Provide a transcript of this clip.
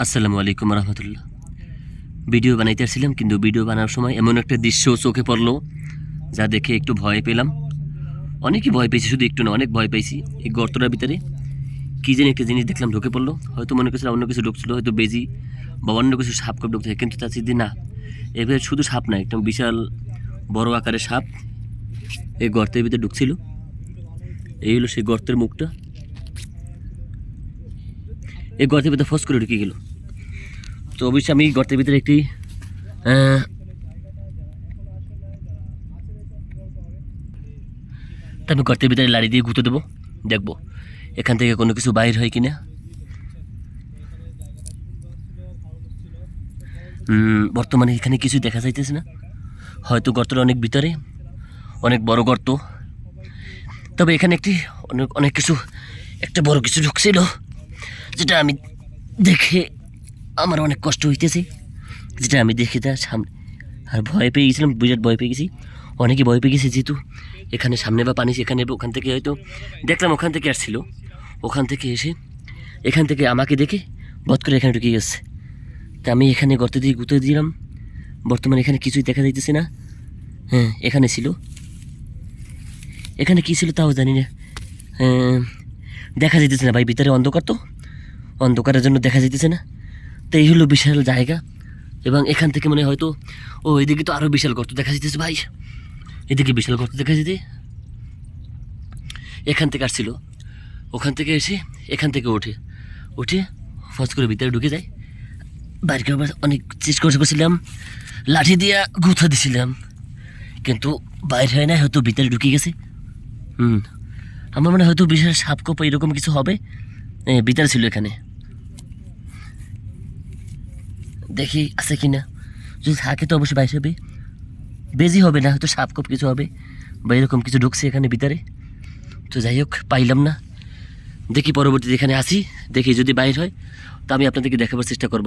আসসালামু আলাইকুম রহমতুল্লাহ। ভিডিও বানাইতে আসছিলাম, কিন্তু ভিডিও বানানোর সময় এমন একটা দৃশ্য চোখে পড়লো যা দেখে একটু ভয় পেলাম। অনেকই ভয় পেয়েছি, শুধু একটু না, অনেক ভয় পেয়েছি। এই গর্তটার ভিতরে কী যেন একটা জিনিস দেখলাম ঢুকে পড়লো। হয়তো মনে করছিলাম অন্য কিছু ঢুকছিল, হয়তো বেজি বা অন্য কিছু সাপ কাপ ঢুকছে, কিন্তু তার সিদ্ধি না, এবার শুধু সাপ না, একদম বিশাল বড় আকারের সাপ এই গর্তের ভিতরে ঢুকছিল। এই হলো সেই গর্তের মুখটা। এই গর্তের ভিতরে ফস করে ঢুকে গেল। তো অবশ্যই আমি গর্তের ভিতরে একটি তা আমি গর্তের ভিতরে লাড়ি দিয়ে গুঁতো দেবো, দেখবো এখান থেকে কোনো কিছু বাইর হয় কিনা। বর্তমানে এখানে কিছু দেখা যাইতেছে না, হয়তো গর্তটা অনেক ভিতরে, অনেক বড় গর্ত। তবে এখানে একটি অনেক অনেক কিছু, একটা বড় কিছু ঢুকছিল, যেটা আমি দেখে আমার অনেক কষ্ট হইতেছে, যেটা আমি দেখে তার সামনে আর ভয় পেয়ে গেছিলাম, বিরাট ভয় পেয়ে গেছি। অনেকে ভয় পেয়ে গেছে, যেহেতু এখানে সামনে বা পানি সেখানে, ওখান থেকে হয়তো দেখলাম ওখান থেকে আসছিল, ওখান থেকে এসে এখান থেকে আমাকে দেখে বধ করে এখানে ঢুকে গেছে। তা আমি এখানে গর্ত দিয়ে গুঁতে দিলাম। বর্তমানে এখানে কিছুই দেখা যাইতেছে না। হ্যাঁ, এখানে ছিল, এখানে কী ছিল তাও জানি না, দেখা যাইতেছে না ভাই, ভিতরে অন্ধকার, তো অন্ধকারের জন্য দেখা যাইতেছে না। তো এই হলো বিশাল জায়গা, এবং এখান থেকে মনে হয়তো ও এদিকে তো আরও বিশাল গর্ত দেখা যেতেছে ভাই, এদিকে বিশাল গর্ত দেখা যেতে। এখান থেকে আসছিল, ওখান থেকে এসে এখান থেকে উঠে উঠে ফস করে ভিতরে ঢুকে যায়। বাইরে আবার অনেক চেষ্টা করছিলাম, লাঠি দিয়া গুঁথা দিছিলাম, কিন্তু বাইরে হয় না, হয়তো ভিতরে ঢুকে গেছে। আমার মনে হয়তো বিশাল সাপ কোপ এরকম কিছু হবে, ভিতরে ছিল এখানে। দেখি আছে কি না, যদি থাকে তো অবশ্যই বাইরে হবে, বেজি হবে না, হয়তো সাপ কোপ কিছু হবে বা এরকম কিছু ঢুকছে এখানে ভিতরে। তো যাই হোক, পাইলাম না, দেখি পরবর্তীতে এখানে আসি, দেখি যদি বাইর হয় তো আমি আপনাদেরকে দেখাবার চেষ্টা করব।